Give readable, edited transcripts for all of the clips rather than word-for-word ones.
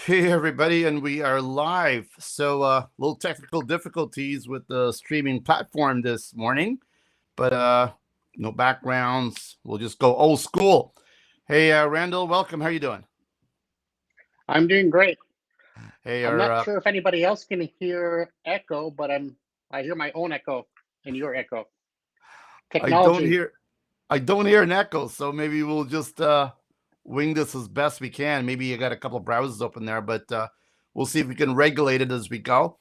Hey everybody, and we are live. Little technical difficulties with the streaming platform this morning, but no backgrounds. We'll just go old school. Hey, Randall, welcome. How you doing? I'm doing great. Hey, I'm our not sure if anybody else can hear echo, but I hear my own echo and your echo. I don't Technology. hear I don't hear an echo, so maybe we'll just wing this as best we can. Maybe you got a couple of browsers open there, but we'll see if we can regulate it as we go.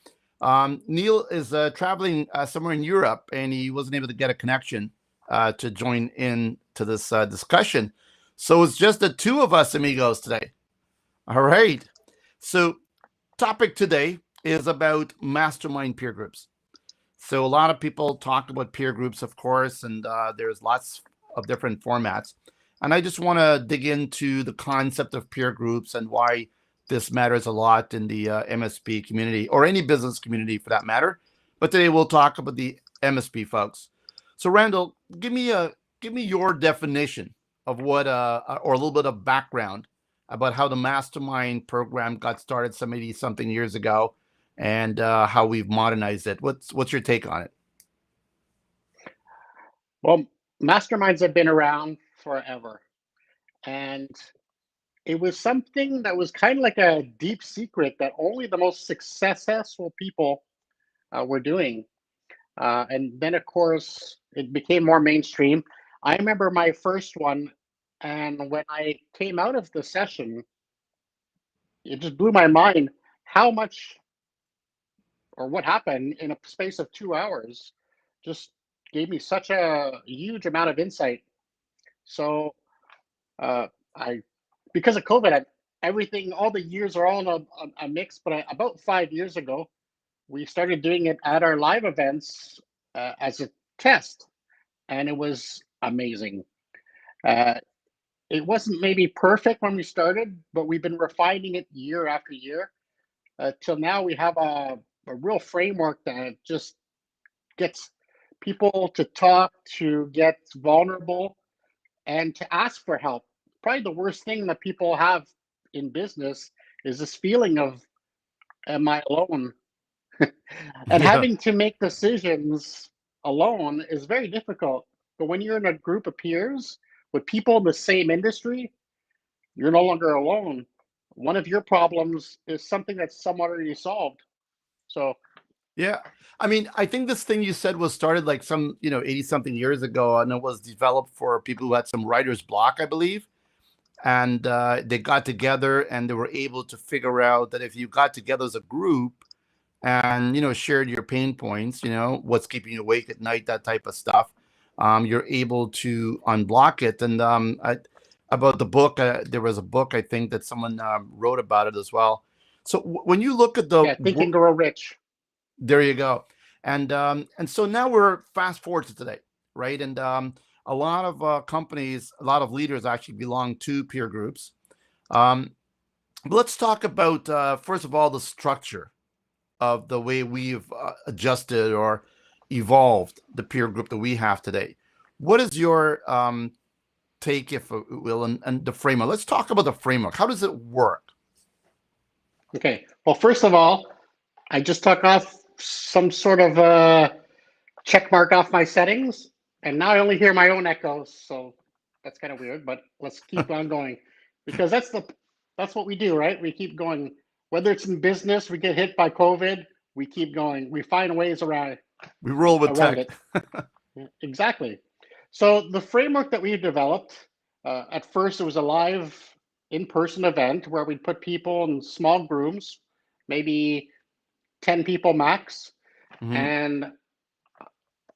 Neil is traveling somewhere in Europe, and he wasn't able to get a connection to join in to this discussion. So it's just the two of us, amigos, today. All right. So, topic today is about mastermind peer groups. So a lot of people talk about peer groups, of course, and there's lots of different formats. And I just want to dig into the concept of peer groups and why this matters a lot in the MSP community or any business community for that matter. But today we'll talk about the MSP folks. So Randall, give me your definition of what or a little bit of background about how the mastermind program got started some 80 something years ago and how we've modernized it. What's your take on it? Well, masterminds have been around forever, and it was something that was kind of like a deep secret that only the most successful people were doing. And then, of course, it became more mainstream. I remember my first one, and when I came out of the session, it just blew my mind how much or what happened in a space of 2 hours just gave me such a huge amount of insight. So I, because of COVID, everything, all the years are all in a mix. But about 5 years ago, we started doing it at our live events as a test, and it was amazing. Uh, it wasn't maybe perfect when we started, but we've been refining it year after year till now. We have a real framework that just gets people to talk, to get vulnerable, and to ask for help. Probably the worst thing that people have in business is this feeling of, am I alone? And Yeah, having to make decisions alone is very difficult. But when you're in a group of peers with people in the same industry, you're no longer alone. One of your problems is something that's somewhat already solved. So, yeah. I mean, I think this thing you said was started like some 80 something years ago, and it was developed for people who had some writer's block, I believe. And they got together and they were able to figure out that if you got together as a group and shared your pain points, what's keeping you awake at night, that type of stuff, you're able to unblock it. And about the book, there was a book I think that someone wrote about it as well. So when you look at the yeah, Think and Grow Rich. there you go. And so now we're fast forward to today, right? And a lot of companies, a lot of leaders actually belong to peer groups. Um, but let's talk about first of all the structure of the way we've adjusted or evolved the peer group that we have today. What is your take, if you will, and the framework? Let's talk about the framework. How does it work? Okay. Well, first of all, I just took off some sort of check mark off my settings, and now I only hear my own echoes. So that's kind of weird, but let's keep on going because that's what we do, right? We keep going. Whether it's in business, we get hit by COVID, we keep going. We find ways We roll with around tech. it. Yeah, exactly. So the framework that we developed, at first it was a live in-person event where we'd put people in small groups, maybe 10 people max. Hmm. And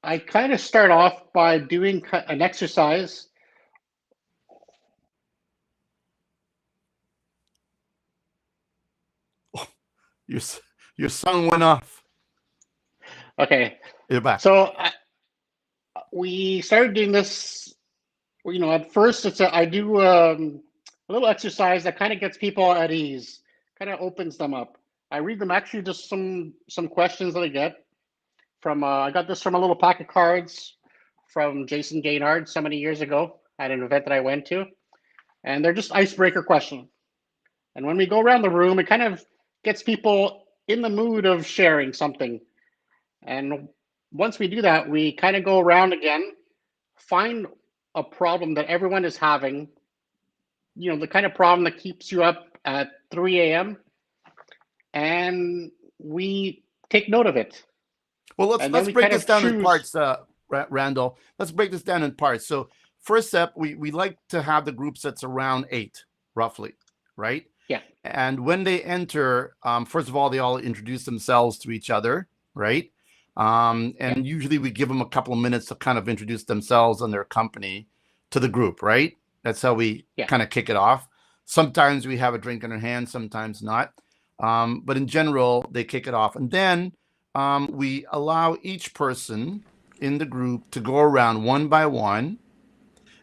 I kind of start off by doing an exercise. Your your son went off. Okay. You're back. So we started doing this, at first I do a little exercise that kind of gets people at ease, kind of opens them up. I read them actually just some questions that I get from, I got this from a little pack of cards from Jason Gaynard so many years ago at an event that I went to. And they're just icebreaker questions. And when we go around the room, it kind of gets people in the mood of sharing something. And once we do that, we kind of go around again, find a problem that everyone is having, the kind of problem that keeps you up at 3 a.m., and we take note of it. Well, And then let's we break kind this of down in choose. parts, Randall. Let's break this down in parts. So first step, we like to have the group sets around 8, roughly, right? Yeah. And when they enter, first of all, they all introduce themselves to each other, right? And Yeah. usually we give them a couple of minutes to kind of introduce themselves and their company to the group, right? That's how we Yeah. kind of kick it off. Sometimes we have a drink in our hand, sometimes not. But in general, they kick it off. And then we allow each person in the group to go around one by one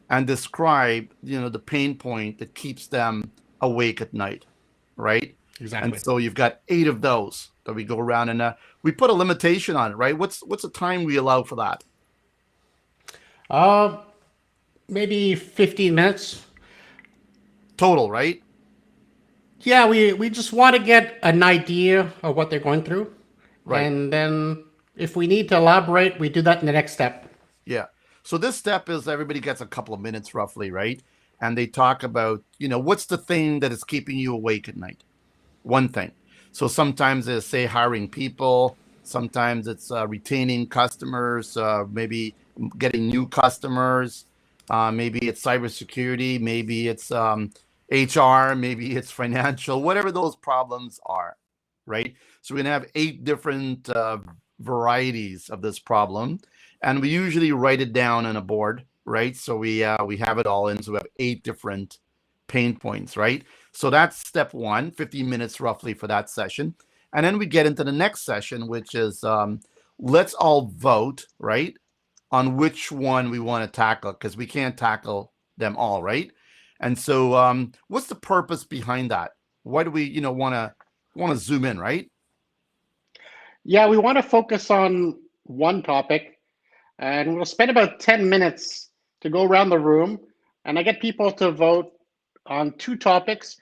and describe, the pain point that keeps them awake at night, right? And Exactly. so you've got 8 of those that we go around, and we put a limitation on it, right? What's the time we allow for that? Maybe 15 minutes. Total, right? Yeah, we just want to get an idea of what they're going through. Right. And then if we need to elaborate, we do that in the next step. Yeah. So this step is everybody gets a couple of minutes roughly, right? And they talk about, what's the thing that is keeping you awake at night? One thing. So sometimes it's, say, hiring people. Sometimes it's retaining customers, maybe getting new customers. Maybe it's cybersecurity. Maybe it's HR. Maybe it's financial, whatever those problems are, right? So we're going to have 8 different varieties of this problem. And we usually write it down on a board, right? So we have it all in. So we have 8 different pain points, right? So that's step 1, 15 minutes roughly for that session. And then we get into the next session, which is let's all vote, right, on which one we want to tackle, because we can't tackle them all, right? And so what's the purpose behind that? Why do we, want to zoom in, right? Yeah, we want to focus on one topic, and we'll spend about 10 minutes to go around the room, and I get people to vote on 2 topics.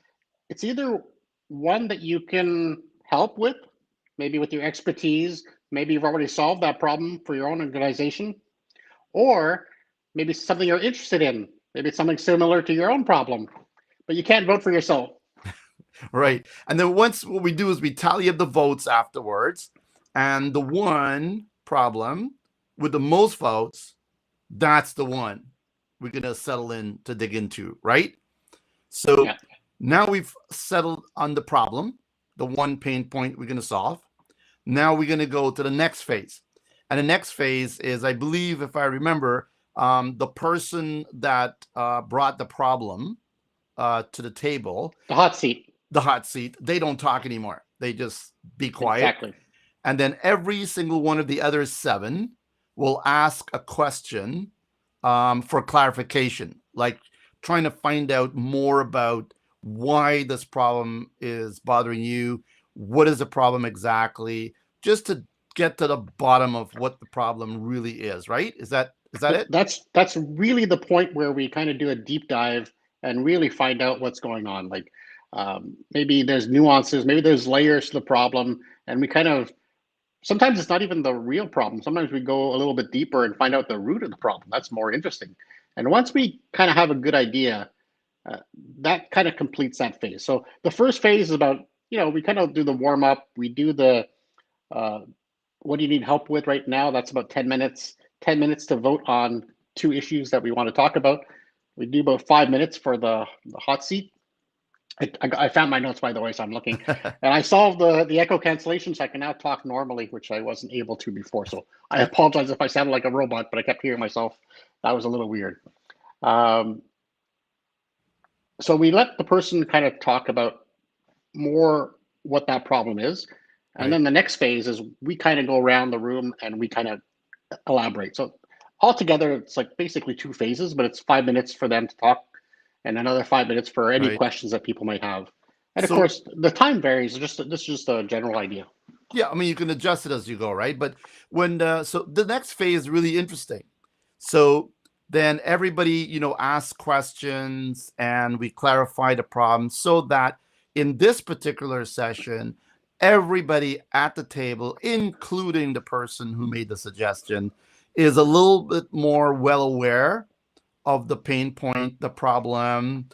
It's either one that you can help with, maybe with your expertise, maybe you've already solved that problem for your own organization, or maybe something you're interested in. Maybe it's something similar to your own problem, but you can't vote for yourself. Right. And then once what we do is we tally up the votes afterwards, and the one problem with the most votes, that's the one we're going to settle in to dig into, right? So Yeah. now we've settled on the problem, the one pain point we're going to solve. Now we're going to go to the next phase. And the next phase is, I believe, if I remember, the person that brought the problem to the table, The hot seat. they don't talk anymore. They just be quiet. Exactly. And then every single one of the other 7 will ask a question for clarification, like trying to find out more about why this problem is bothering you. What is the problem exactly? Just to get to the bottom of what the problem really is, right? Is that it? That's really the point where we kind of do a deep dive and really find out what's going on. Like maybe there's nuances, maybe there's layers to the problem, and we kind of sometimes it's not even the real problem. Sometimes we go a little bit deeper and find out the root of the problem. That's more interesting. And once we kind of have a good idea, that kind of completes that phase. So the first phase is about, we kind of do the warm up. We do the, what do you need help with right now? That's about 10 minutes, 10 minutes to vote on 2 issues that we want to talk about. We do about 5 minutes for the hot seat. I found my notes, by the way, so I'm looking. And I solved the echo cancellation, so I can now talk normally, which I wasn't able to before. So I apologize if I sounded like a robot, but I kept hearing myself. That was a little weird. So we let the person kind of talk about more what that problem is. And then the next phase is we kind of go around the room and we kind of elaborate. So altogether, it's like basically 2 phases, but it's 5 minutes for them to talk and another 5 minutes for any Right. questions that people might have. And of So- course, the time varies. This is just a general idea. Yeah, I mean, you can adjust it as you go, right? But so the next phase is really interesting. So then everybody, asks questions and we clarify the problem so that in this particular session, everybody at the table, including the person who made the suggestion, is a little bit more well aware of the pain point, the problem,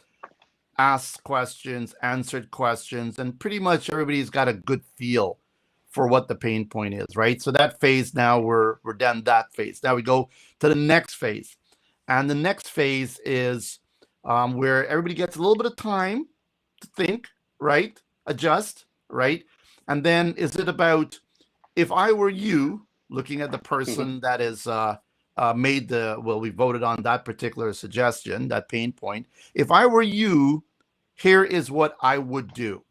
asked questions, answered questions, and pretty much everybody's got a good feel for what the pain point is, right? So that phase, now we're done that phase. Now we go to the next phase. And the next phase is where everybody gets a little bit of time to think, right? Adjust, right? And then is it about, if I were you, looking at the person that is made the, well, we voted on that particular suggestion, that pain point. If I were you, here is what I would do,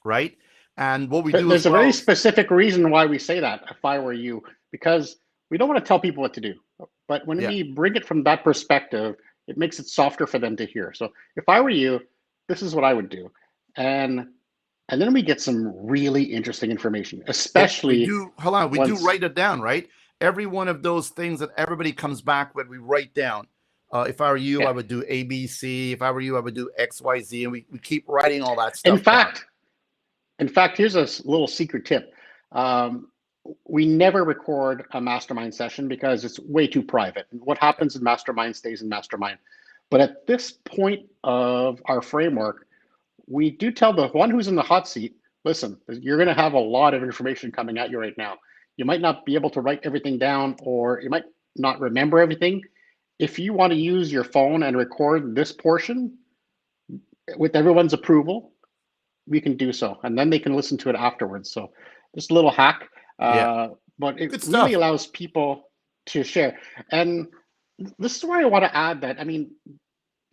right? And what we do There's as a very well, specific reason why we say that, if I were you, because we don't want to tell people what to do. But when Yeah. we bring it from that perspective, it makes it softer for them to hear. So if I were you, this is what I would do. And then we get some really interesting information, we especially do, hold on, we do once, write it down, right? Every one of those things that everybody comes back with, we write down. If I were you, Yeah. I would do A, B, C. If I were you, I would do X, Y, Z. And we keep writing all that in stuff down. fact, here's a little secret tip. We never record a mastermind session because it's way too private. What happens in mastermind stays in mastermind. But at this point of our framework, we do tell the one who's in the hot seat, listen, you're going to have a lot of information coming at you right now. You might not be able to write everything down, or you might not remember everything. If you want to use your phone and record this portion with everyone's approval, we can do so. And then they can listen to it afterwards. So just a little hack, but it Good really stuff. allows people to share. And this is where I want to add that, I mean,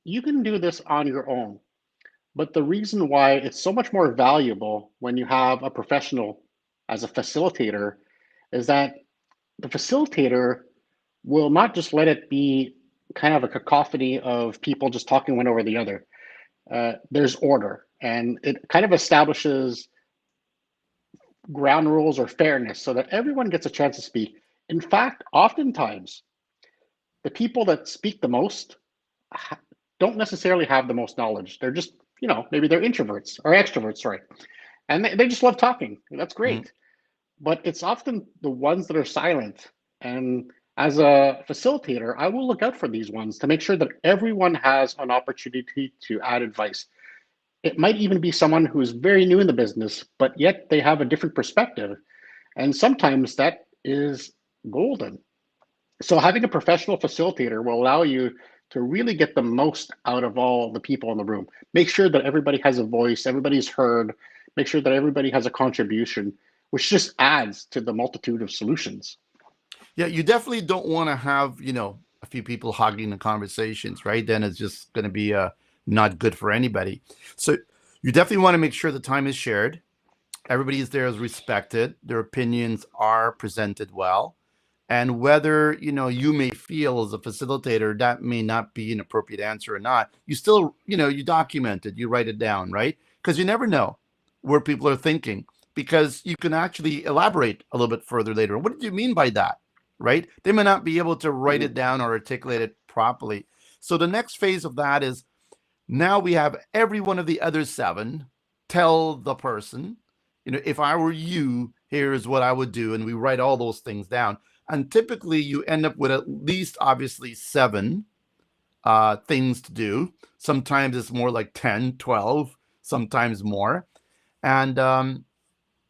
you can do this on your own. But the reason why it's so much more valuable when you have a professional as a facilitator is that the facilitator will not just let it be kind of a cacophony of people just talking one over the other. There's order, and it kind of establishes ground rules or fairness so that everyone gets a chance to speak. In fact, oftentimes, the people that speak the most don't necessarily have the most knowledge. They're just, maybe they're introverts or extroverts, sorry. And they just love talking. That's great. But it's often the ones that are silent. And as a facilitator, I will look out for these ones to make sure that everyone has an opportunity to add advice. It might even be someone who is very new in the business, but yet they have a different perspective. And sometimes that is golden. So having a professional facilitator will allow you to really get the most out of all the people in the room. Make sure that everybody has a voice, everybody's heard, make sure that everybody has a contribution, which just adds to the multitude of solutions. Yeah, you definitely don't want to have, a few people hogging the conversations, right? Then it's just going to be not good for anybody. So you definitely want to make sure the time is shared. Everybody is there is respected. Their opinions are presented well. And whether, you may feel as a facilitator that may not be an appropriate answer or not, you still, you document it, you write it down, right? Because you never know where people are thinking, because you can actually elaborate a little bit further later. What did you mean by that? Right? They may not be able to write it down or articulate it properly. So the next phase of that is, now we have every one of the other 7 tell the person, if I were you, here's what I would do. And we write all those things down. And typically you end up with at least, obviously, 7 things to do. Sometimes it's more like 10, 12, sometimes more. And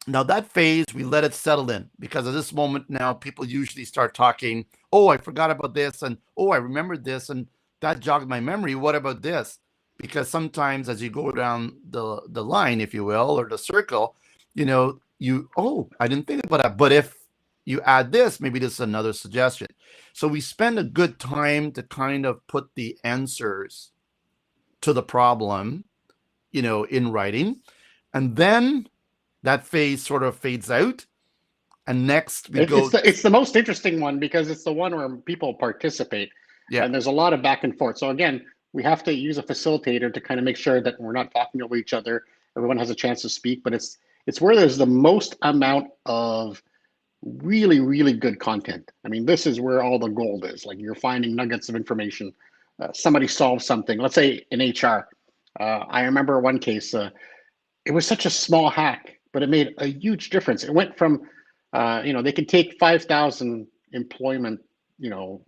now that phase, we let it settle in, because at this moment now, people usually start talking, oh, I forgot about this, and oh, I remembered this, and that jogged my memory. What about this? Because sometimes as you go down the line, if you will, or the circle, I didn't think about that. But if you add this, maybe this is another suggestion. So we spend a good time to kind of put the answers to the problem, in writing. And then that phase sort of fades out. And next we go. It's the most interesting one, because it's the one where people participate. Yeah. And there's a lot of back and forth. So again, we have to use a facilitator to kind of make sure that we're not talking over each other. Everyone has a chance to speak, but it's where there's the most amount of really, really good content. I mean, this is where all the gold is. Like, you're finding nuggets of information. Somebody solves something, let's say in HR, I remember one case. It was such a small hack, but it made a huge difference. It went from, they could take 5,000 employment,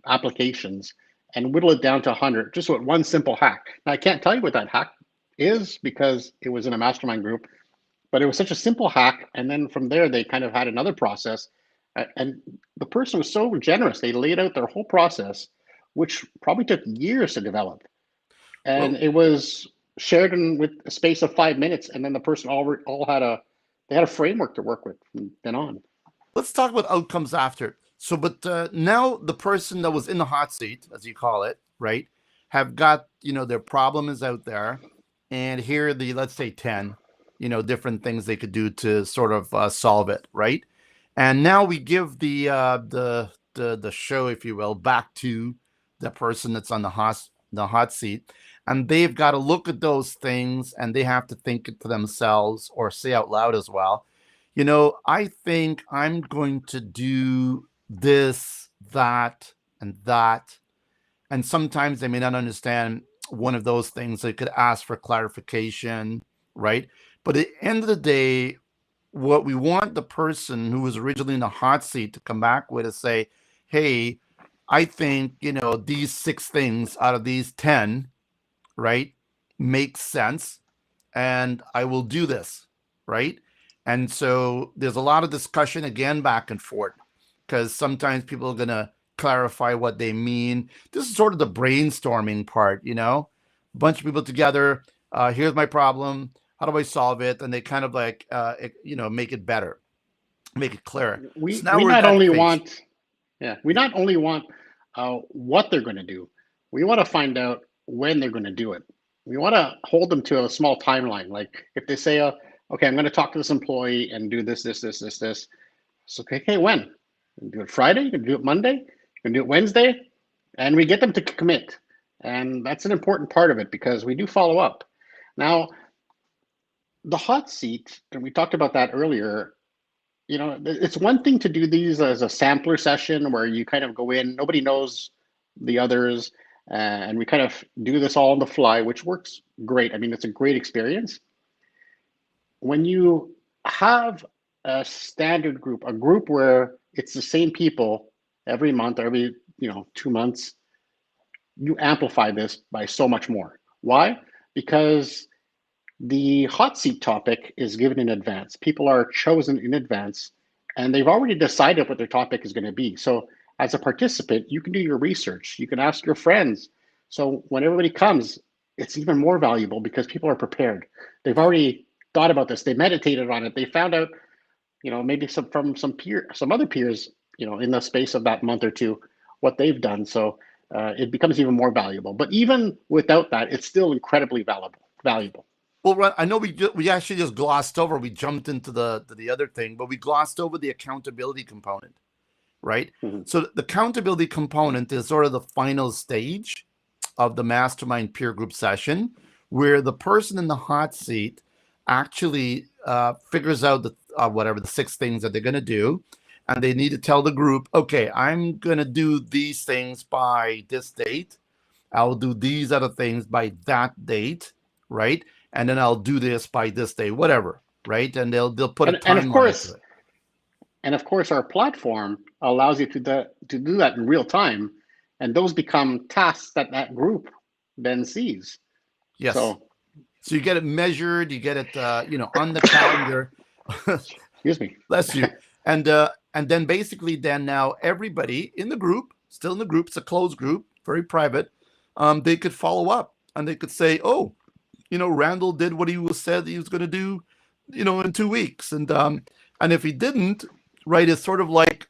applications and whittle it down to 100 just with one simple hack. Now, I can't tell you what that hack is because it was in a mastermind group, but it was such a simple hack. And then from there, they kind of had another process. And the person was so generous. They laid out their whole process, which probably took years to develop. And Well, it was shared in with a space of 5 minutes. And then the person all had they had a framework to work with from then on. let's talk about outcomes after. So, but now the person that was in the hot seat, as you call it, right, have got, their problem is out there, and here are the, let's say 10, different things they could do to sort of solve it, right? And now we give the show, if you will, back to the person that's on the hot seat, and they've got to look at those things, and they have to think it to themselves or say out loud as well. I think I'm going to do this, that, and that. And sometimes they may not understand one of those things. They could ask for clarification, right? But at the end of the day, what we want the person who was originally in the hot seat to come back with is say, hey, I think, these 6 things out of these 10, right, make sense. And I will do this, right? And so there's a lot of discussion again back and forth because sometimes people are going to clarify what they mean. This is sort of the brainstorming part, a bunch of people together. Here's my problem. How do I solve it? And they kind of like, make it better, make it clearer. We So now we we're at not that only phase. want, we not only want what they're going to do, we want to find out when they're going to do it. We want to hold them to a small timeline. Like if they say, okay, I'm going to talk to this employee and do this. It's okay, when? You can do it Friday, you can do it Monday, you can do it Wednesday, and we get them to commit. And that's an important part of it because we do follow up. Now, the hot seat, and we talked about that earlier, it's one thing to do these as a sampler session where you kind of go in, nobody knows the others, and we kind of do this all on the fly, which works great. I mean, it's a great experience. When you have a standard group, a group where it's the same people every month, every 2 months, you amplify this by so much more. Why? Because the hot seat topic is given in advance. People are chosen in advance, and they've already decided what their topic is going to be. So as a participant, you can do your research. You can ask your friends. So when everybody comes, it's even more valuable because people are prepared. They've already thought about this. They meditated on it. They found out, maybe some other peers, in the space of that month or two, what they've done. So it becomes even more valuable. But even without that, it's still incredibly valuable. Well, I know we actually just glossed over. We jumped into the other thing, but we glossed over the accountability component, right? Mm-hmm. So the accountability component is sort of the final stage of the mastermind peer group session, where the person in the hot seat actually figures out the 6 things that they're going to do, and they need to tell the group, okay, I'm going to do these things by this date. I'll do these other things by that date, right? And then I'll do this by this day, whatever, right? And they'll put a timeline to it. And of course, our platform allows you to do that in real time, and those become tasks that group then sees. Yes. So you get it measured, you get it, on the calendar. Excuse me. Bless you. And then basically, now everybody in the group, still in the group, it's a closed group, very private. They could follow up and they could say, oh, Randall did what he said he was going to do, in 2 weeks. And if he didn't, right, it's sort of like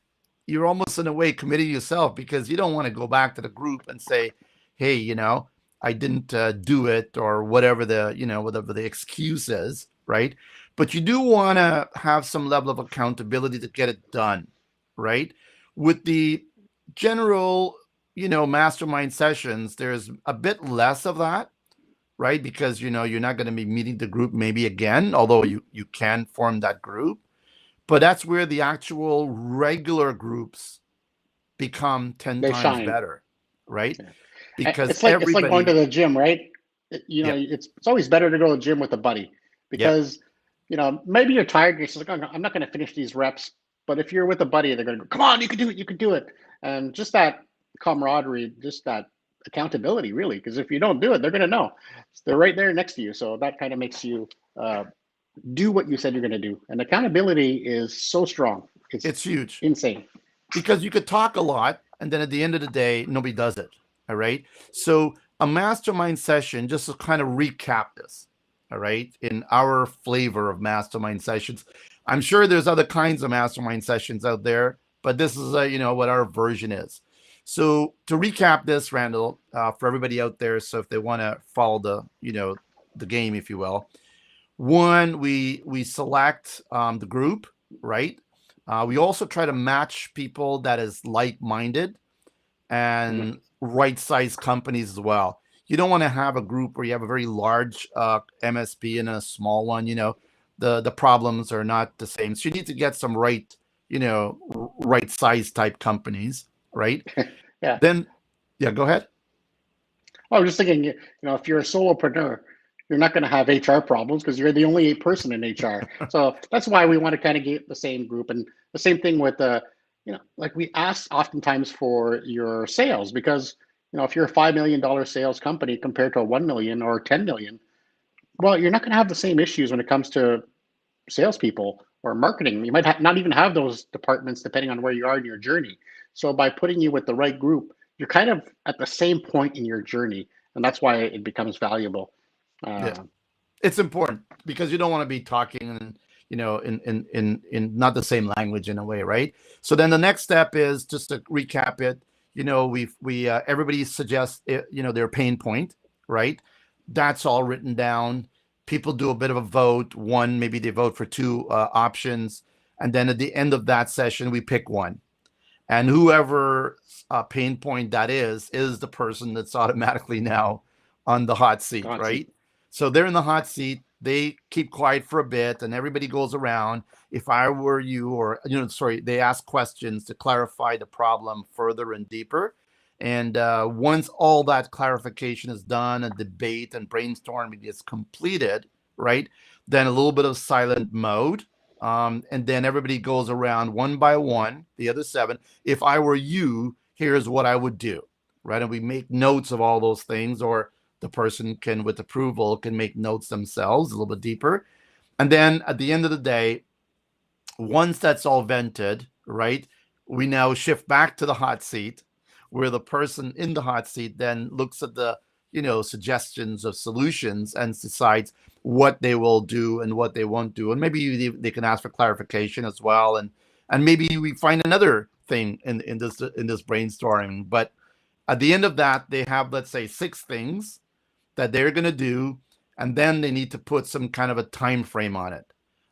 you're almost in a way committing yourself because you don't want to go back to the group and say, hey, I didn't do it or whatever the excuse is, right? But you do want to have some level of accountability to get it done, right? With the general, mastermind sessions, there's a bit less of that, right? Because, you're not going to be meeting the group maybe again, although you can form that group. But that's where the actual regular groups become 10 times better, right? Yeah. Because it's like going to the gym, right? Yeah. it's always better to go to the gym with a buddy because, maybe you're tired. You're just like, oh, I'm not going to finish these reps. But if you're with a buddy, they're going to go, come on, you can do it. You can do it. And just that camaraderie, just that accountability, really. Because if you don't do it, they're going to know. They're right there next to you. So that kind of makes you do what you said you're going to do. And accountability is so strong. It's huge. Insane. Because you could talk a lot, and then at the end of the day, nobody does it. All right. So a mastermind session, just to kind of recap this, all right, in our flavor of mastermind sessions. I'm sure there's other kinds of mastermind sessions out there, but this is what our version is. So to recap this, Randall, for everybody out there, so if they want to follow the game, if you will. One, we select the group, right? We also try to match people that is like-minded and right-sized companies as well. You don't want to have a group where you have a very large MSP and a small one. The problems are not the same. So you need to get some right-sized type companies, right? Yeah. Then, go ahead. I was just thinking, if you're a solopreneur, you're not going to have HR problems because you're the only person in HR. So that's why we want to kind of get the same group. And the same thing with like we ask oftentimes for your sales because, if you're a $5 million sales company compared to a 1 million or 10 million, well, you're not going to have the same issues when it comes to salespeople or marketing. You might not even have those departments depending on where you are in your journey. So by putting you with the right group, you're kind of at the same point in your journey. And that's why it becomes valuable. It's important because you don't want to be talking in not the same language in a way, right? So then the next step is just to recap it. Everybody suggests their pain point, right? That's all written down. People do a bit of a vote. One, maybe they vote for two options, and then at the end of that session, we pick one, and whoever pain point that is the person that's automatically now on the hot seat, right? So they're in the hot seat. They keep quiet for a bit, and everybody goes around. If I were you, or they ask questions to clarify the problem further and deeper. And once all that clarification is done, and debate and brainstorming is completed, right? Then a little bit of silent mode, and then everybody goes around one by one. The other 7. If I were you, here's what I would do, right? And we make notes of all those things, or the person can, with approval, can make notes themselves a little bit deeper. And then at the end of the day, once that's all vented, right, we now shift back to the hot seat, where the person in the hot seat then looks at the suggestions of solutions and decides what they will do and what they won't do. And maybe they can ask for clarification as well. And maybe we find another thing in this brainstorming. But at the end of that, they have, let's say, 6 things that they're going to do, and then they need to put some kind of a time frame on it.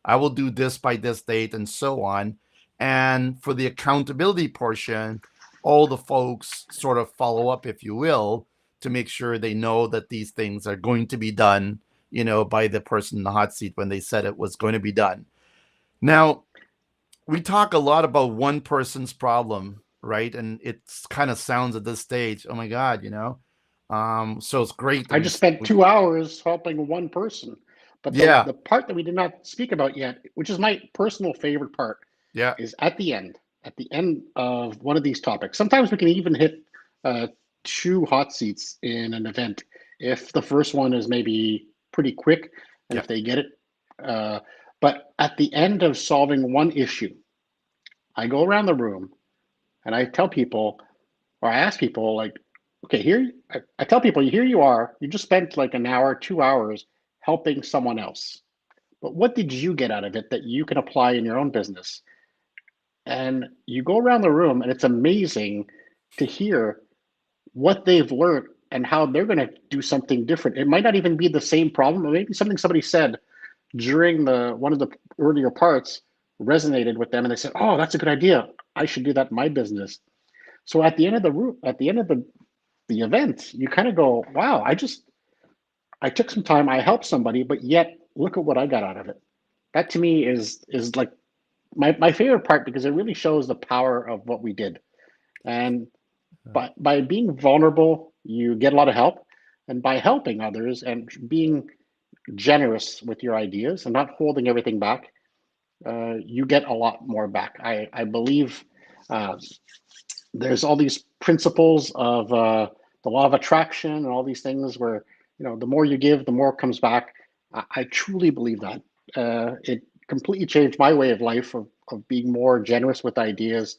I will do this by this date, and so on. And for the accountability portion, all the folks sort of follow up, if you will, to make sure they know that these things are going to be done, by the person in the hot seat when they said it was going to be done. Now, we talk a lot about one person's problem, right? And it kind of sounds at this stage, oh my God, so it's great. I just spent 2 hours helping one person. But the part that we did not speak about yet, which is my personal favorite part, is at the end of one of these topics. Sometimes we can even hit 2 hot seats in an event if the first one is maybe pretty quick and if they get it. But at the end of solving one issue, I go around the room and I tell people, or I ask people, like, okay, I tell people, here you are, you just spent like an hour, 2 hours helping someone else. But what did you get out of it that you can apply in your own business? And you go around the room and it's amazing to hear what they've learned and how they're going to do something different. It might not even be the same problem, or maybe something somebody said during one of the earlier parts resonated with them and they said, oh, that's a good idea. I should do that in my business. So at the end of the event, you kind of go, wow, I took some time, I helped somebody, but yet look at what I got out of it. That to me is like my favorite part, because it really shows the power of what we did. And by being vulnerable, you get a lot of help. And by helping others and being generous with your ideas and not holding everything back, you get a lot more back. I believe uh, there's all these principles of the law of attraction and all these things where, the more you give, the more comes back. I truly believe that. It completely changed my way of life of being more generous with ideas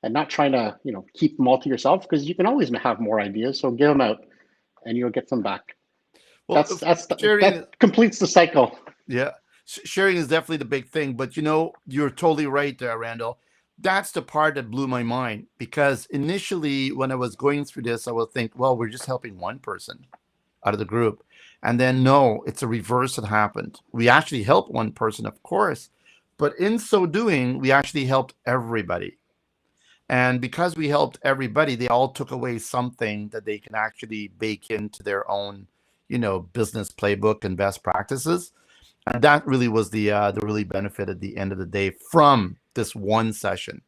and not trying to, keep them all to yourself, because you can always have more ideas. So give them out and you'll get them back. Well, That completes the cycle. yeah, sharing is definitely the big thing. But you're totally right there, Randall. That's the part that blew my mind, because initially when I was going through this, I would think, well, we're just helping one person out of the group. And then no, it's a reverse that happened. We actually helped one person, of course, but in so doing, we actually helped everybody. And because we helped everybody, they all took away something that they can actually bake into their own, business playbook and best practices. And that really was the really benefit at the end of the day from this one session.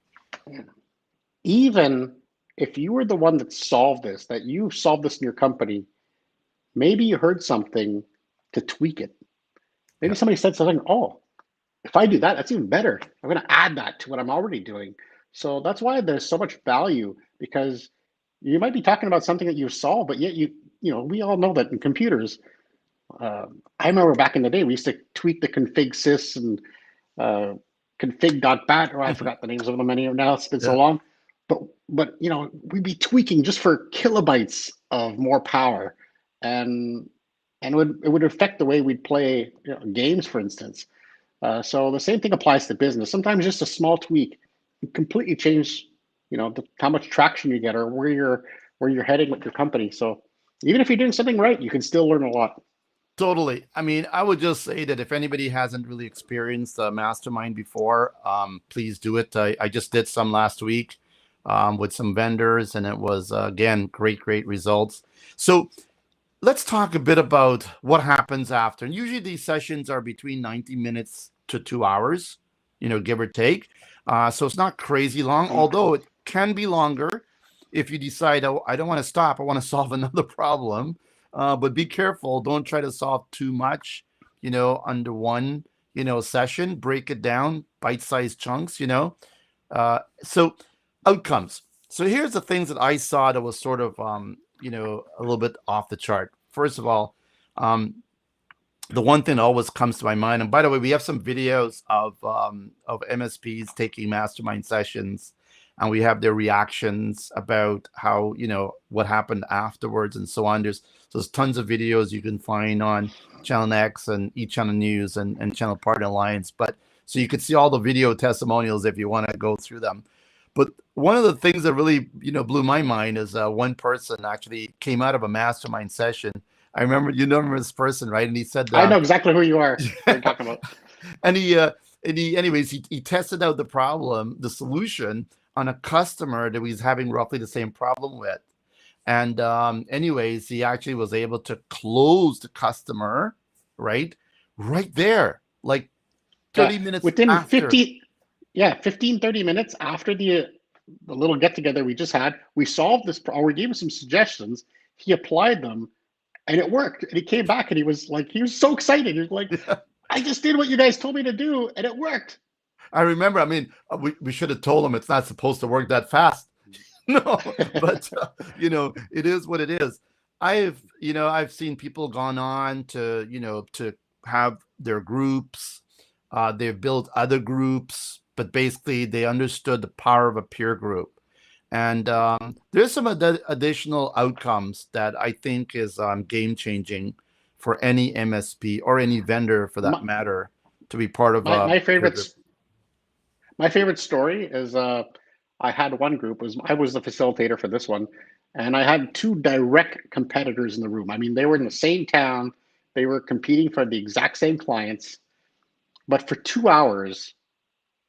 Even if you were the one that you solved this in your company, maybe you heard something to tweak it. Maybe somebody said something, oh, if I do that, that's even better. I'm going to add that to what I'm already doing. So that's why there's so much value, because you might be talking about something that you solved, but yet we all know that in computers, I remember back in the day, we used to tweak the config sys and config.bat, or I forgot the names of them anymore now. It's been so long. But we'd be tweaking just for kilobytes of more power, and it would affect the way we'd play games, for instance. So the same thing applies to business. Sometimes just a small tweak can completely change, how much traction you get or where you're heading with your company. So even if you're doing something right, you can still learn a lot. Totally. I mean, I would just say that if anybody hasn't really experienced a mastermind before, please do it. I just did some last week with some vendors, and it was, again, great results. So let's talk a bit about what happens after. And usually these sessions are between 90 minutes to 2 hours, give or take. So it's not crazy long, although it can be longer if you decide, oh, I don't want to stop. I want to solve another problem. But be careful. Don't try to solve too much, under one, session. Break it down, bite-sized chunks, So outcomes. So here's the things that I saw that was sort of, a little bit off the chart. First of all, the one thing that always comes to my mind, and by the way, we have some videos of MSPs taking mastermind sessions, and we have their reactions about how, what happened afterwards and so on. There's tons of videos you can find on Channel X and eChannel News and Channel Partner Alliance. But so you can see all the video testimonials if you want to go through them. But one of the things that really, blew my mind is one person actually came out of a mastermind session. I remember, this person, right? And he said, I know exactly who you are. You're talking about. And he tested out the solution on a customer that he's having roughly the same problem with. And he actually was able to close the customer, right there, like 30 minutes within after. 30 minutes after the little get together we just had. We solved this problem. We gave him some suggestions. He applied them, and it worked. And he came back, and he was so excited. He was like, I just did what you guys told me to do, and it worked. I remember. I mean, we should have told him it's not supposed to work that fast. No, but it is what it is. I've seen people gone on to to have their groups. They've built other groups, but basically they understood the power of a peer group. And there's some additional outcomes that I think is game changing for any MSP or any vendor, for that matter, to be part of. My favorite story is I had one group. I was the facilitator for this one, and I had two direct competitors in the room. I mean, they were in the same town. They were competing for the exact same clients, but for 2 hours,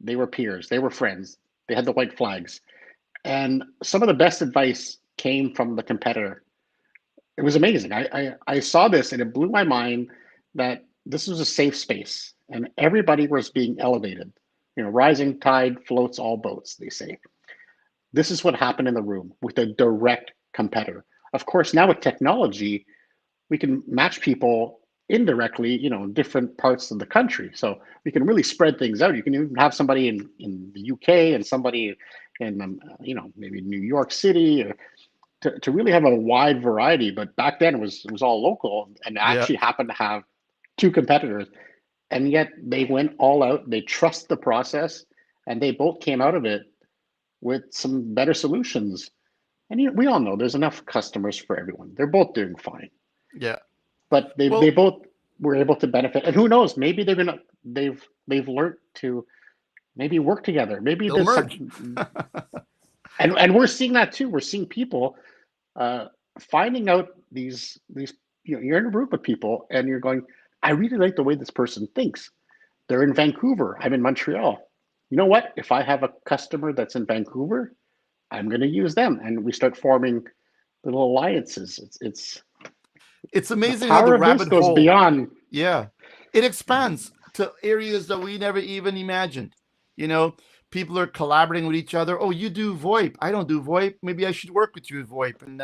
they were peers. They were friends. They had the white flags. And some of the best advice came from the competitor. It was amazing. I saw this, and it blew my mind that this was a safe space and everybody was being elevated. Rising tide floats all boats, they say. This is what happened in the room with a direct competitor. Of course, now with technology, we can match people indirectly, in different parts of the country. So we can really spread things out. You can even have somebody in the UK and somebody in, maybe New York City, or to really have a wide variety. But back then it was all local, and Yeah. actually happened to have two competitors, and yet they went all out. They trust the process, and they both came out of it with some better solutions. And we all know there's enough customers for everyone. They're both doing fine, Yeah. but they Well, both were able to benefit. And who knows? Maybe they've learned to maybe work together. Maybe they'll there's merge. some, and we're seeing that too. We're seeing people uh, finding out these. You're in a group of people, and you're going, I really like the way this person thinks. They're in Vancouver. I'm in Montreal. You know what? If I have a customer that's in Vancouver, I'm going to use them, and we start forming little alliances. It's The amazing how the power of this rabbit goes hole, beyond. yeah, it expands to areas that we never even imagined. You know, people are collaborating with each other. Oh, you do VoIP. I don't do VoIP. Maybe I should work with you with VoIP. And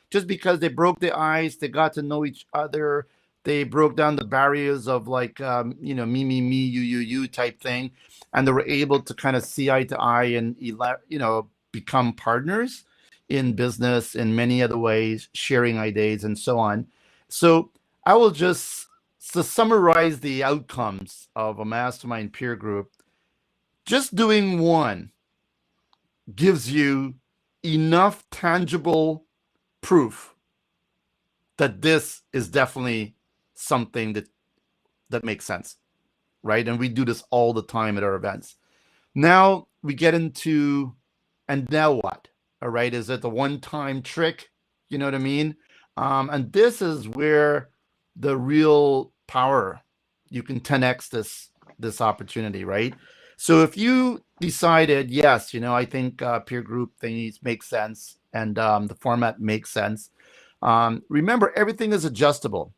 just because they broke the ice, they got to know each other. They broke down the barriers of like, me, you type thing. And they were able to kind of see eye to eye and, become partners in business in many other ways, sharing ideas and so on. So I will just to summarize the outcomes of a mastermind peer group. Just doing one gives you enough tangible proof that this is definitely something that makes sense, right? And we do this all the time at our events. Now we get into, and now what? All right, is it the one-time trick? You know what I mean? And this is where the real power, you can 10x this opportunity, right? So if you decided, yes, I think peer group things make sense, and the format makes sense. Remember, everything is adjustable,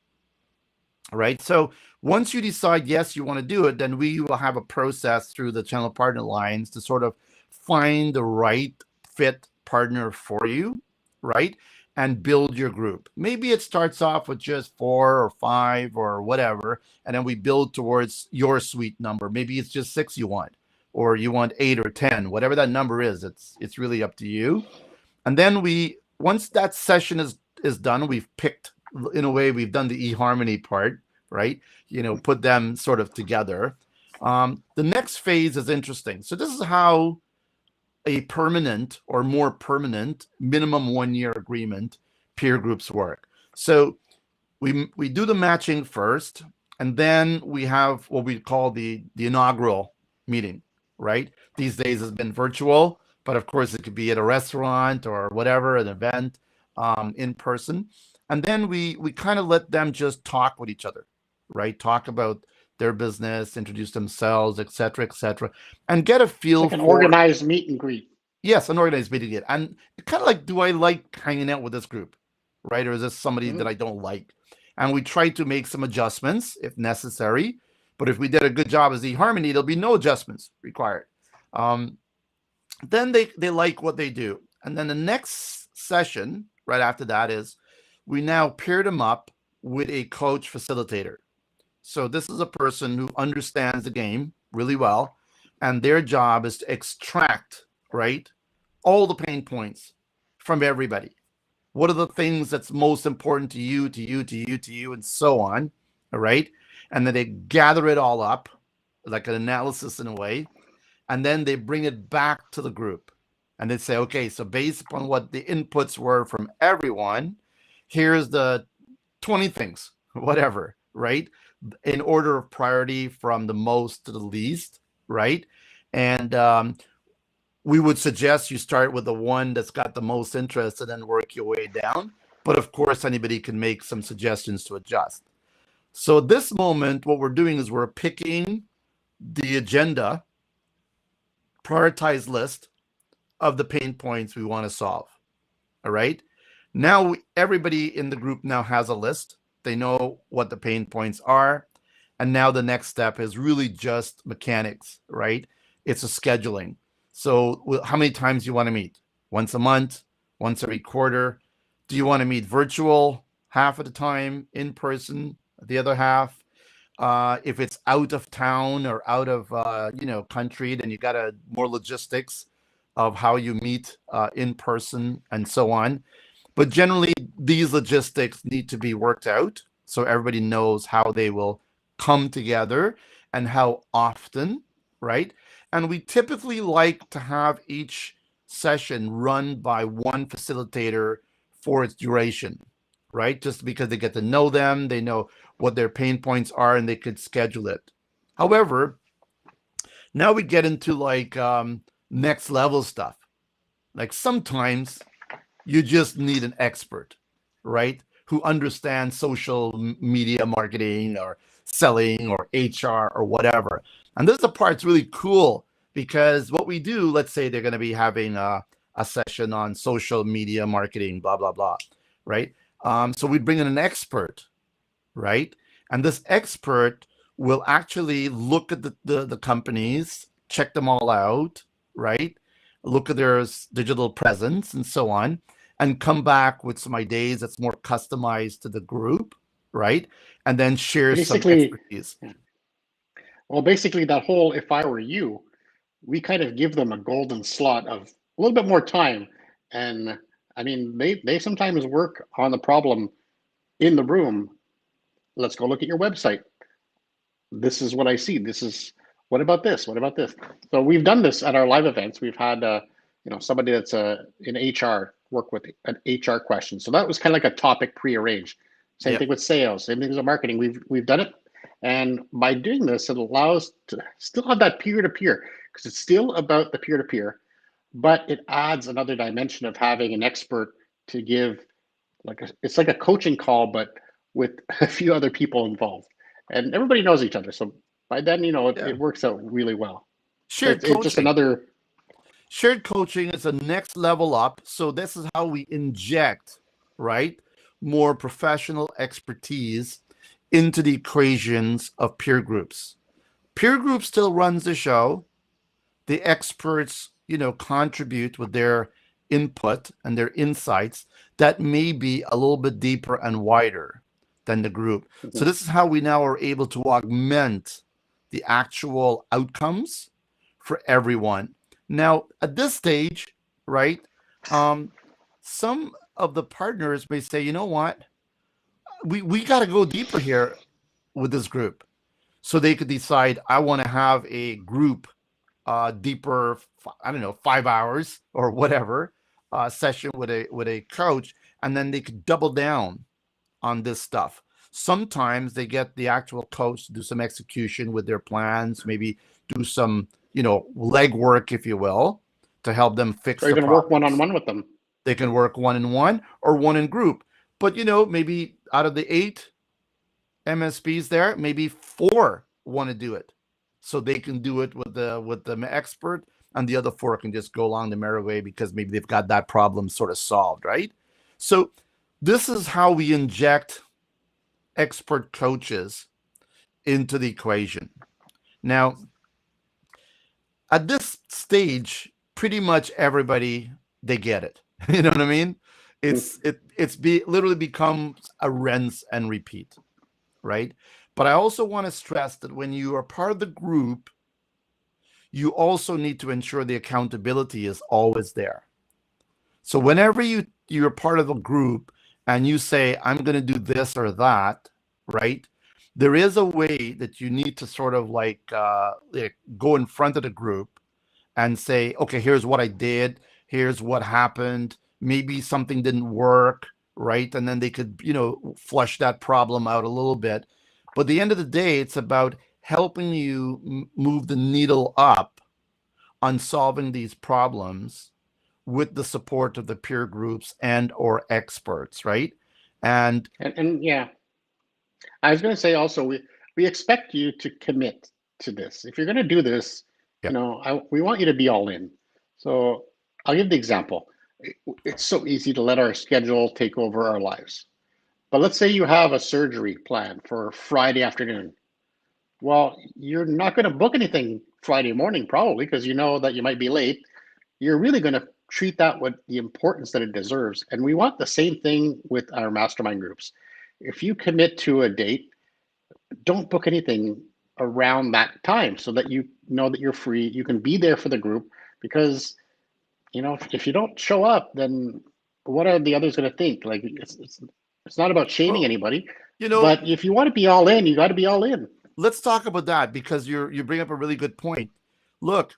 right? So once you decide, yes, you want to do it, then we will have a process through the channel partner lines to sort of find the right fit partner for you, right? And build your group. Maybe it starts off with just 4 or 5 or whatever, and then we build towards your sweet number. Maybe it's just 6 you want, or you want 8 or 10, whatever that number is. It's really up to you. And then once that session is done, we've picked, in a way, we've done the eHarmony part, right? Put them sort of together. The next phase is interesting. So this is how a permanent or more permanent minimum 1-year agreement peer groups work. So we do the matching first, and then we have what we call the inaugural meeting, right? These days has been virtual, but of course it could be at a restaurant or whatever, an event, in person. And then we kind of let them just talk with each other, right? Talk about their business, introduce themselves, et cetera, and get a It's feel like an for, organized meet and greet. yes, an organized meeting. And kind of like, do I like hanging out with this group, right? Or is this somebody that I don't like? And we try to make some adjustments if necessary. But if we did a good job as eHarmony, there'll be no adjustments required. Then they like what they do. And then the next session right after that is we now pair them up with a coach facilitator. So this is a person who understands the game really well, and their job is to extract, right, all the pain points from everybody. What are the things that's most important to you, and so on, all right? And then they gather it all up, like an analysis in a way, and then they bring it back to the group. And they say, okay, so based upon what the inputs were from everyone, here's the 20 things, whatever, right? In order of priority from the most to the least, right? And we would suggest you start with the one that's got the most interest and then work your way down. But of course, anybody can make some suggestions to adjust. So at this moment, what we're doing is we're picking the agenda, prioritized list of the pain points we want to solve. All right. Now everybody in the group now has a list. They know what the pain points are. And now the next step is really just mechanics, right? It's a scheduling. So how many times you want to meet? Once a month, once every quarter. Do you want to meet virtual half of the time, in person the other half? If it's out of town or out of country, then you got to more logistics of how you meet in person and so on. But generally, these logistics need to be worked out so everybody knows how they will come together and how often, right? And we typically like to have each session run by one facilitator for its duration, right? Just because they get to know them, they know what their pain points are, and they could schedule it. However, now we get into like next level stuff. Like sometimes you just need an expert, right? Who understands social media marketing or selling or HR or whatever. And this is the part that's really cool because what we do, let's say they're going to be having a session on social media marketing, blah, blah, blah, right? So we bring in an expert, right? And this expert will actually look at the companies, check them all out, right? Look at their digital presence and so on, and come back with some ideas that's more customized to the group, right? And then share some expertise. Well, basically that whole, if I were you, we kind of give them a golden slot of a little bit more time. And I mean, they sometimes work on the problem in the room. Let's go look at your website. This is what I see. What about this? What about this? So we've done this at our live events. We've had, somebody that's in HR work with an HR question. So that was kind of like a topic pre-arranged. Same thing with sales, same thing with marketing. We've done it. And by doing this, it allows to still have that peer-to-peer because it's still about the peer-to-peer, but it adds another dimension of having an expert to give it's like a coaching call, but with a few other people involved. And everybody knows each other. So by then, it works out really well. Shared coaching. It's just another. Shared coaching is a next level up. So this is how we inject, right, more professional expertise into the equations of peer groups. Peer group still runs the show. The experts, contribute with their input and their insights that may be a little bit deeper and wider than the group. Mm-hmm. So this is how we now are able to augment the actual outcomes for everyone. Now, at this stage, right, some of the partners may say, you know what, we got to go deeper here with this group. So they could decide, I want to have a group deeper, 5 hours or whatever session with a coach, and then they could double down on this stuff. Sometimes they get the actual coach to do some execution with their plans, maybe do some, legwork, if you will, to help them fix. Or even work one-on-one with them. They can work one-on-one or one in group. But maybe out of the 8 MSPs there, maybe 4 want to do it. So they can do it with the expert, and the other 4 can just go along the merry way because maybe they've got that problem sort of solved, right? So this is how we inject expert coaches into the equation. Now, at this stage, pretty much everybody, they get it. You know what I mean? It's literally becomes a rinse and repeat, right? But I also want to stress that when you are part of the group, you also need to ensure the accountability is always there. So whenever you're part of a group and you say, I'm going to do this or that, right? There is a way that you need to sort of go in front of the group and say, okay, here's what I did. Here's what happened. Maybe something didn't work, right? And then they could, flush that problem out a little bit. But at the end of the day, it's about helping you move the needle up on solving these problems with the support of the peer groups and or experts, right? And yeah, I was going to say also, we expect you to commit to this. If you're going to do this, we want you to be all in. So I'll give the example. It's so easy to let our schedule take over our lives. But let's say you have a surgery plan for Friday afternoon. Well, you're not going to book anything Friday morning, probably, because you know that you might be late. You're really going to treat that with the importance that it deserves. And we want the same thing with our mastermind groups. If you commit to a date, don't book anything around that time so that you know that you're free. You can be there for the group because, if you don't show up, then what are the others going to think? Like it's not about shaming Well, anybody, you know, but if you want to be all in, you got to be all in. let's talk about that because you bring up a really good point. Look,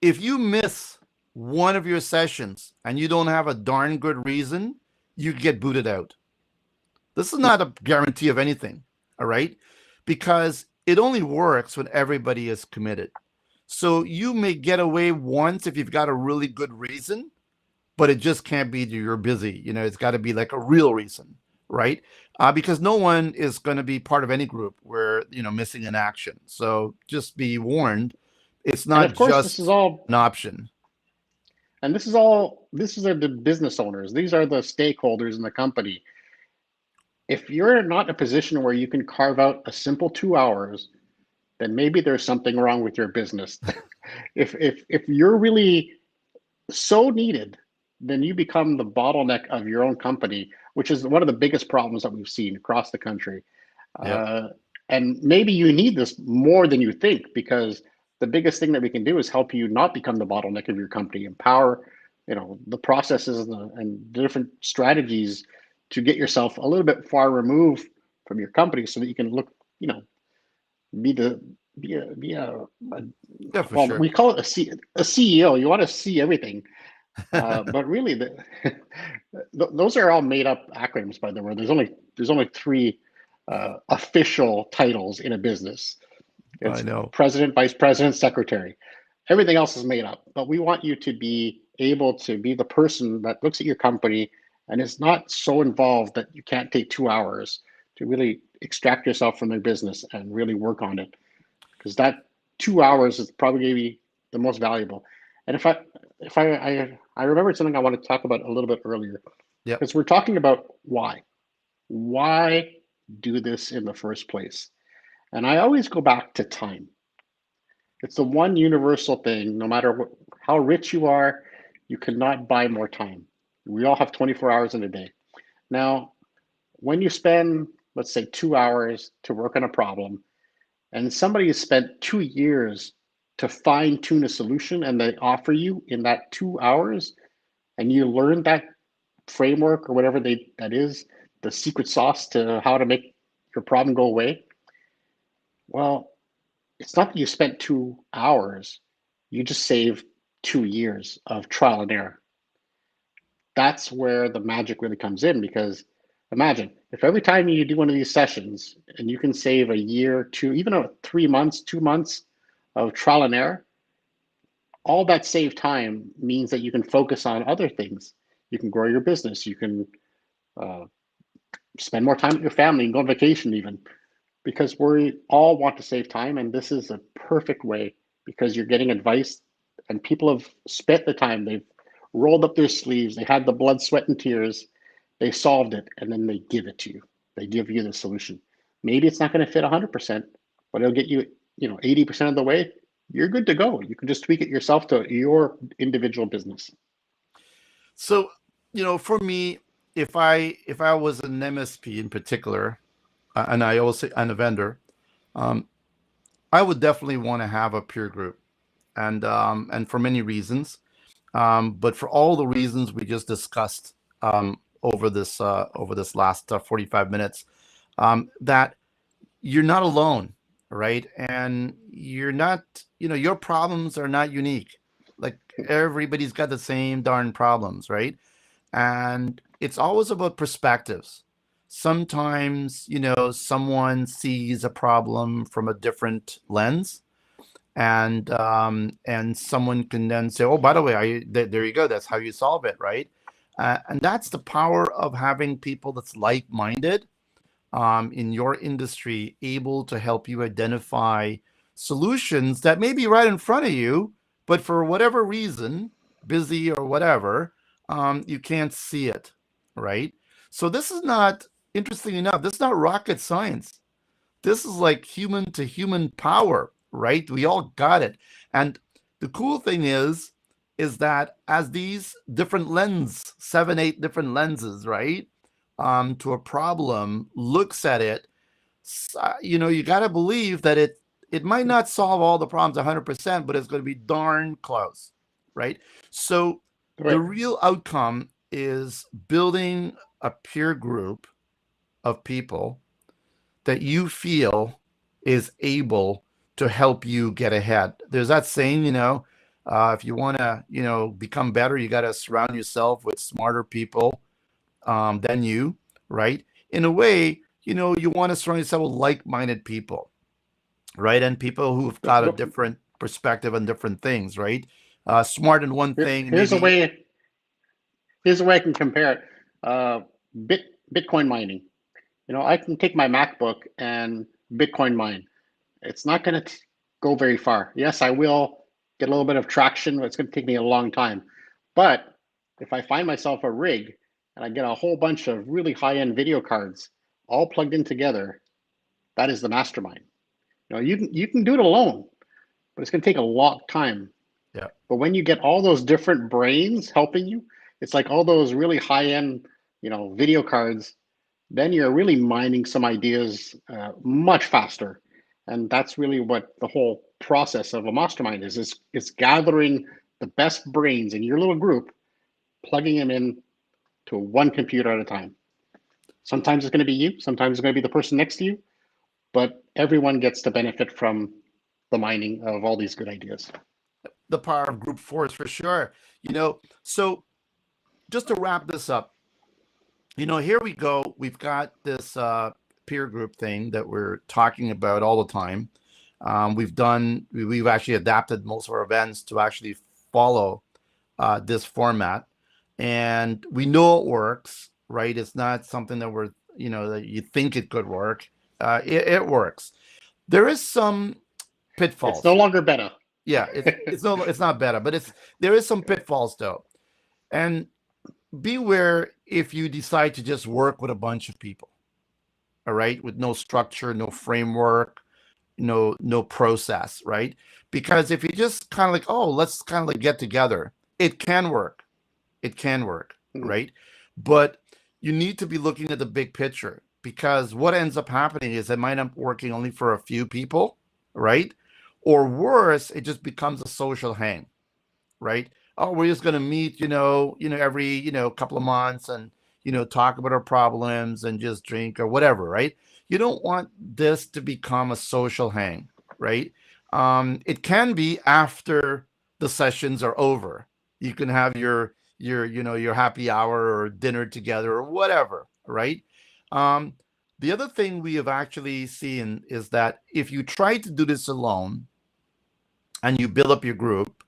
if you miss one of your sessions and you don't have a darn good reason, you get booted out. This is not a guarantee of anything, all right? Because it only works when everybody is committed. So you may get away once if you've got a really good reason, but it just can't be that you're busy. It's got to be like a real reason, right? Because no one is going to be part of any group where, missing an action. So just be warned, it's And not of course, just an option. And this are the business owners. These are the stakeholders in the company. If you're not in a position where you can carve out a simple 2 hours, then maybe there's something wrong with your business. if you're really so needed, then you become the bottleneck of your own company, which is one of the biggest problems that we've seen across the country. Yeah. And maybe you need this more than you think, because the biggest thing that we can do is help you not become the bottleneck of your company, empower, the processes and the different strategies to get yourself a little bit far removed from your company so that you can look, be the be a Yeah, for well, sure. we call it a CEO. You want to see everything, but really, those are all made up acronyms. By the way, there's only three official titles in a business. I It's know. president, vice president, secretary. Everything else is made up. But we want you to be able to be the person that looks at your company and is not so involved that you can't take 2 hours to really extract yourself from their business and really work on it, because that 2 hours is probably going to be the most valuable. And if I remembered something I want to talk about a little bit earlier, Yep. because we're talking about why do this in the first place? And I always go back to time. It's the one universal thing. No matter how rich you are, you cannot buy more time. We all have 24 hours in a day. Now, when you spend, let's say, 2 hours to work on a problem, and somebody has spent 2 years to fine tune a solution, and they offer you in that 2 hours, and you learn that framework or whatever that is, the secret sauce to how to make your problem go away. Well, it's not that you spent 2 hours, you just saved 2 years of trial and error. That's where the magic really comes in, because imagine if every time you do one of these sessions and you can save a year, two, even 3 months, 2 months of trial and error, all that saved time means that you can focus on other things. You can grow your business. You can spend more time with your family and go on vacation even, because we all want to save time. And this is a perfect way, because you're getting advice and people have spent the time. They've rolled up their sleeves. They had the blood, sweat, and tears. They solved it, and then they give it to you. They give you the solution. Maybe it's not going to fit 100%, but it'll get you, 80% of the way. You're good to go. You can just tweak it yourself to your individual business. So, for me, if I was an MSP in particular, and I also and a vendor, I would definitely want to have a peer group, and for many reasons, but for all the reasons we just discussed over this last 45 minutes, that you're not alone, right? And you're not, your problems are not unique. Like everybody's got the same darn problems, right? And it's always about perspectives. Sometimes, someone sees a problem from a different lens, and someone can then say, "Oh, by the way, there you go. That's how you solve it, right?" And that's the power of having people that's like-minded in your industry, able to help you identify solutions that may be right in front of you, but for whatever reason, busy or whatever, you can't see it, right? So this is not, interesting enough, this is not rocket science. This is like human to human power, right? We all got it. And the cool thing is, is that as these different 7, 8 different lenses, right, to a problem, looks at it, you got to believe that it might not solve all the problems 100%, but it's going to be darn close, right? So the Right. real outcome is building a peer group of people that you feel is able to help you get ahead. There's that saying, if you want to, become better, you got to surround yourself with smarter people than you, right? In a way, you want to surround yourself with like-minded people, right? And people who've got a Well, different perspective on different things, right? Smart in one thing, here's a maybe. way. Here's a way I can compare it. Bitcoin mining. I can take my MacBook and Bitcoin mine. It's not going to go very far. Yes, I will get a little bit of traction, but it's going to take me a long time. But if I find myself a rig and I get a whole bunch of really high-end video cards all plugged in together, that is the mastermind. You can do it alone, but it's going to take a long time. Yeah. But when you get all those different brains helping you, it's like all those really high-end, video cards. Then you're really mining some ideas much faster, and that's really what the whole process of a mastermind is. It's gathering the best brains in your little group, plugging them in to one computer at a time. Sometimes it's going to be you, sometimes it's going to be the person next to you, but everyone gets to benefit from the mining of all these good ideas. The power of group force for sure. So just to wrap this up, here we go. We've got this peer group thing that we're talking about all the time. We've actually adapted most of our events to actually follow this format, and we know it works, right? It's not something that that you think it could work. It works. There is some pitfalls. It's no longer better. Yeah, it's not better, but there is some pitfalls though, and beware if you decide to just work with a bunch of people, all right, with no structure, no framework, no process, right? Because if you just kind of like, oh, let's kind of like get together, it can work, right? But you need to be looking at the big picture, because what ends up happening is it might end up working only for a few people, right? Or worse, it just becomes a social hang, right? Oh, we're just going to meet, every, couple of months and, talk about our problems and just drink or whatever, right? You don't want this to become a social hang, right? It can be after the sessions are over. You can have your happy hour or dinner together or whatever, right? The other thing we have actually seen is that if you try to do this alone and you build up your group,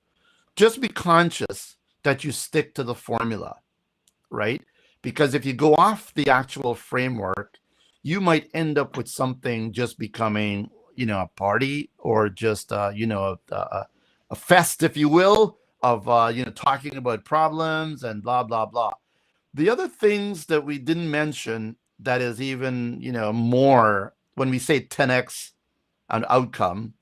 just be conscious that you stick to the formula, right? Because if you go off the actual framework, you might end up with something just becoming, a party or just, a fest, if you will, of, talking about problems and blah, blah, blah. The other things that we didn't mention that is even, more when we say 10x an outcome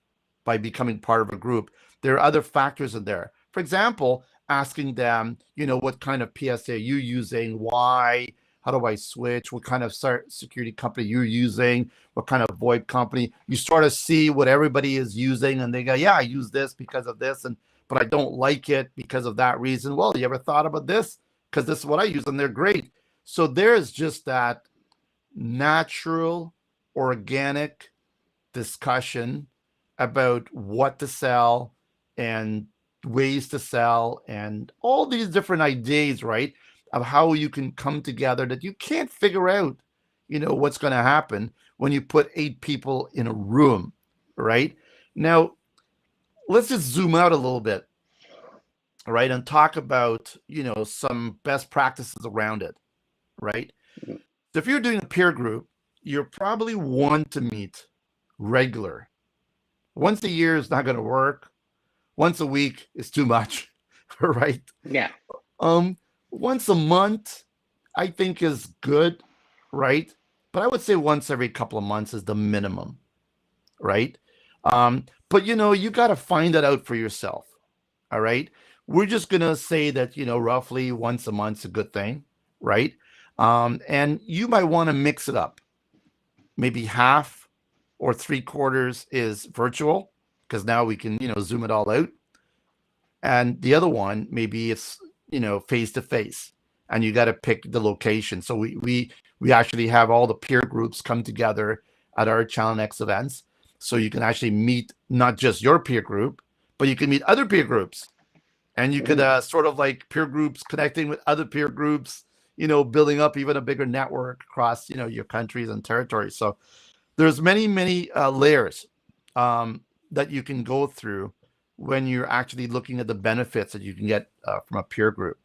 by becoming part of a group, there are other factors in there. For example, asking them, what kind of PSA are you using? Why? How do I switch? What kind of security company you're using? What kind of VoIP company? You sort of see what everybody is using, and they go, yeah, I use this because of this, but I don't like it because of that reason. Well, you ever thought about this? Because this is what I use, and they're great. So there's just that natural, organic discussion about what to sell and ways to sell and all these different ideas, right, of how you can come together that you can't figure out, what's going to happen when you put 8 people in a room, right? Now, let's just zoom out a little bit, right, and talk about, some best practices around it, right? So if you're doing a peer group, you're probably want to meet regular. Once a year is not going to work. Once a week is too much, right? Yeah. Once a month, I think is good, right? But I would say once every couple of months is the minimum, right? But you got to find that out for yourself, all right? we're just going to say that, roughly once a month's a good thing, right? And you might want to mix it up. Maybe half or 3/4 is virtual, because now we can, zoom it all out. And the other one, maybe it's, face to face, and you got to pick the location. So we actually have all the peer groups come together at our Channel Next events. So you can actually meet not just your peer group, but you can meet other peer groups, and you could sort of like peer groups connecting with other peer groups, building up even a bigger network across, your countries and territories. So there's many, many layers that you can go through when you're actually looking at the benefits that you can get from a peer group.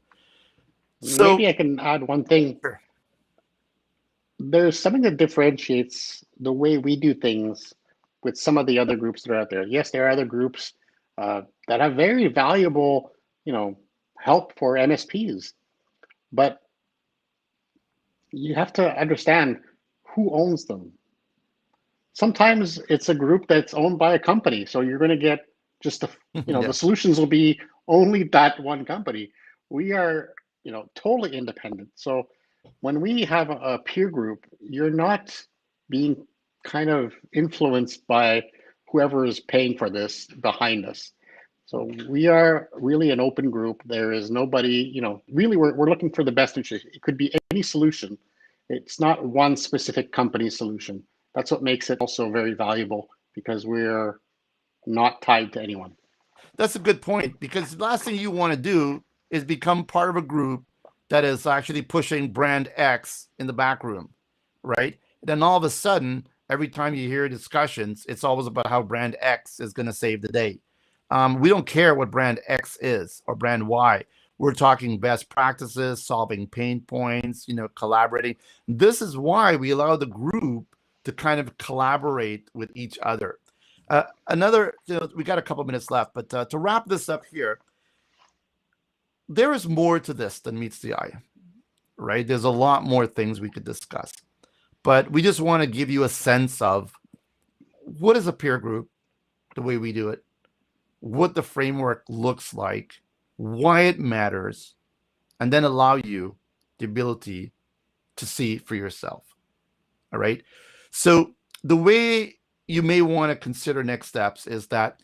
So Maybe I can add one thing. Sure. There's something that differentiates the way we do things with some of the other groups that are out there. Yes, there are other groups that have very valuable, help for MSPs, but you have to understand who owns them. Sometimes it's a group that's owned by a company, so you're going to get just the Yeah. the solutions will be only that one company. We are totally independent. So when we have a peer group, you're not being kind of influenced by whoever is paying for this behind us. So we are really an open group. There is nobody, really we're looking for the best interest. It could be any solution. It's not one specific company solution. That's what makes it also very valuable, because we're not tied to anyone. That's a good point, because the last thing you want to do is become part of a group that is actually pushing brand X in the back room, right? Then all of a sudden, every time you hear discussions, it's always about how brand X is going to save the day. We don't care what brand X is or brand Y. We're talking best practices, solving pain points, collaborating. This is why we allow the group to kind of collaborate with each other. Another, we got a couple minutes left, but to wrap this up here, there is more to this than meets the eye, right? There's a lot more things we could discuss, but we just want to give you a sense of what is a peer group, the way we do it, what the framework looks like, why it matters, and then allow you the ability to see for yourself. All right. So the way you may want to consider next steps is that,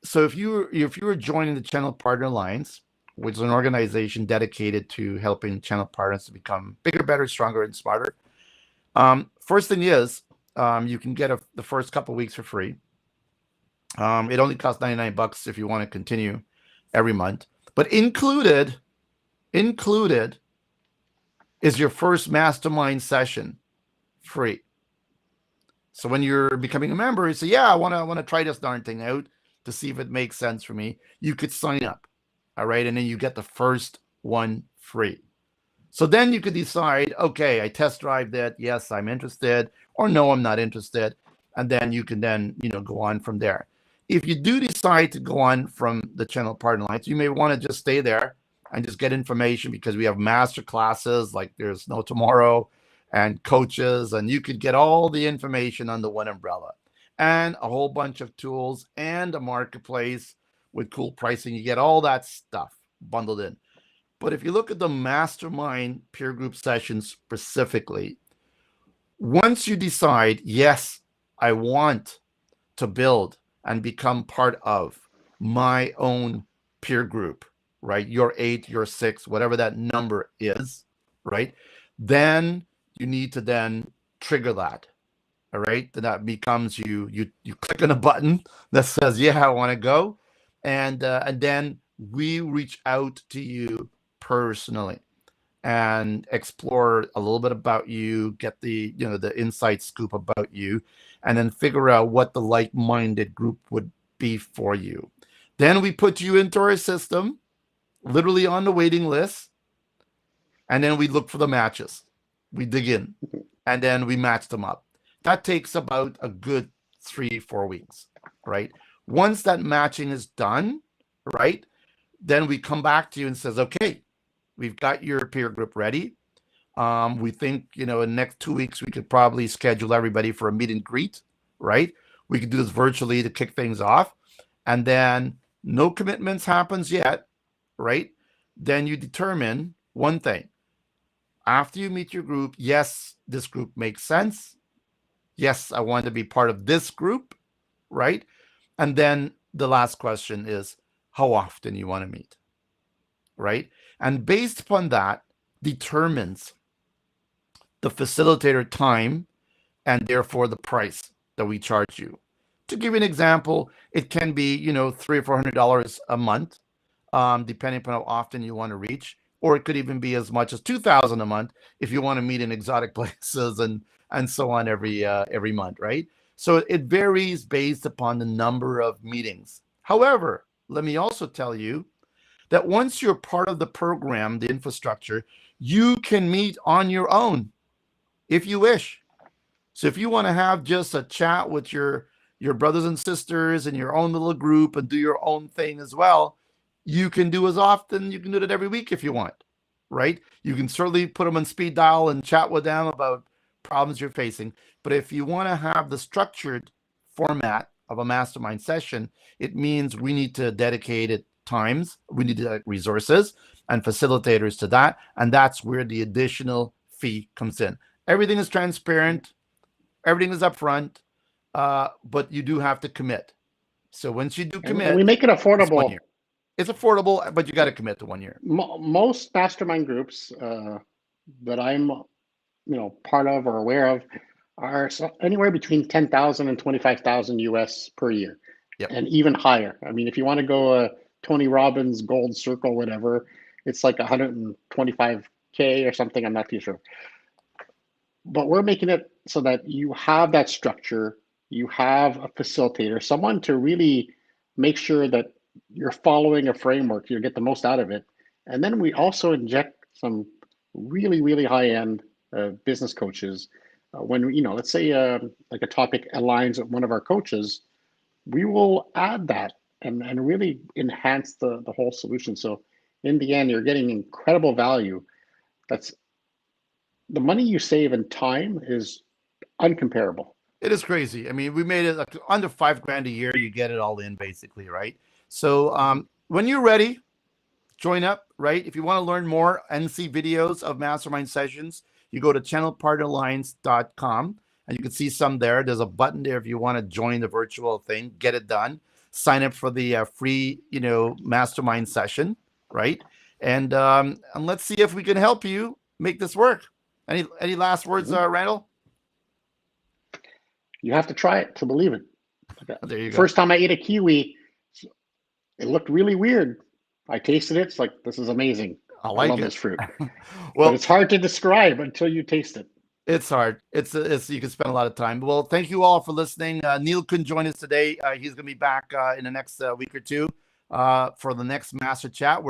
so if you were joining the Channel Partner Alliance, which is an organization dedicated to helping channel partners to become bigger, better, stronger, and smarter. First thing is, you can get the first couple of weeks for free. It only costs $99 if you want to continue every month. But included is your first mastermind session, free. So when you're becoming a member, you say, "Yeah, I want to try this darn thing out to see if it makes sense for me." You could sign up, all right, and then you get the first one free. So then you could decide, okay, I test drive that. Yes, I'm interested, or no, I'm not interested, and then you can go on from there. If you do decide to go on from the Channel Partner Alliance, you may want to just stay there and just get information, because we have master classes like there's no tomorrow, and coaches, and you could get all the information under one umbrella, and a whole bunch of tools and a marketplace with cool pricing. You get all that stuff bundled in. But if you look at the mastermind peer group sessions specifically, once you decide, yes, I want to build and become part of my own peer group, right? Your 8, your 6, whatever that number is, right? Then you need to then trigger that. All right. Then that becomes you click on a button that says, "Yeah, I want to go," and then we reach out to you personally and explore a little bit about you, get the the inside scoop about you, and then figure out what the like-minded group would be for you. Then we put you into our system, literally on the waiting list, and then we look for the matches. We dig in, and then we match them up. That takes about a good 3-4 weeks, right? Once that matching is done, right, then we come back to you and says, "Okay, we've got your peer group ready. We think, in the next 2 weeks, we could probably schedule everybody for a meet and greet, right? We could do this virtually to kick things off. And then no commitments happens yet. right? Then you determine one thing. After you meet your group, yes, this group makes sense. Yes, I want to be part of this group, right? And then the last question is how often you want to meet, right? And based upon that determines the facilitator time and therefore the price that we charge you. To give you an example, it can be, $300 or $400 a month, depending upon how often you want to reach, or it could even be as much as $2,000 a month if you want to meet in exotic places and so on every month, right? So it varies based upon the number of meetings. However, let me also tell you that once you're part of the program, the infrastructure, you can meet on your own if you wish. So if you want to have just a chat with your brothers and sisters in your own little group and do your own thing as well, you can do as often. You can do it every week if you want, right? You can certainly put them on speed dial and chat with them about problems you're facing. But if you want to have the structured format of a mastermind session, it means we need to dedicate it times, we need resources and facilitators to that. And that's where the additional fee comes in. Everything is transparent. Everything is upfront, but you do have to commit. So once you do commit, and we make it it's 1 affordable. year. It's affordable, but you got to commit to 1 year. Most mastermind groups that I'm, part of or aware of are anywhere between 10,000 and 25,000 US per year, Yep. and even higher. I mean, if you want to go Tony Robbins Gold Circle, whatever, it's like 125K or something. I'm not too sure. But we're making it so that you have that structure, you have a facilitator, someone to really make sure that you're following a framework, you get the most out of it. And then we also inject some really, really high-end business coaches. When, let's say like a topic aligns with one of our coaches, we will add that and really enhance the whole solution. So in the end, you're getting incredible value. That's the money you save in time is uncomparable. It is crazy. I mean, we made it like under $5,000 a year. You get it all in basically, right? So when you're ready, join up, right? If you want to learn more and see videos of mastermind sessions, you go to channelpartneralliance.com and you can see some there. There's a button there if you want to join the virtual thing, get it done, sign up for the free, mastermind session, right? And let's see if we can help you make this work. Any last words, Randall? You have to try it to believe it. There you go. First time I ate a kiwi, it looked really weird. I tasted it. It's like, this is amazing. I love this fruit. Well, but it's hard to describe until you taste it. It's hard. It's you can spend a lot of time. Well, thank you all for listening. Neil couldn't join us today. He's going to be back in the next week or two for the next Master Chat.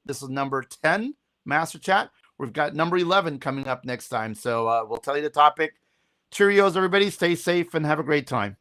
This is number 10 Master Chat. We've got number 11 coming up next time. So we'll tell you the topic. Cheerios, everybody. Stay safe and have a great time.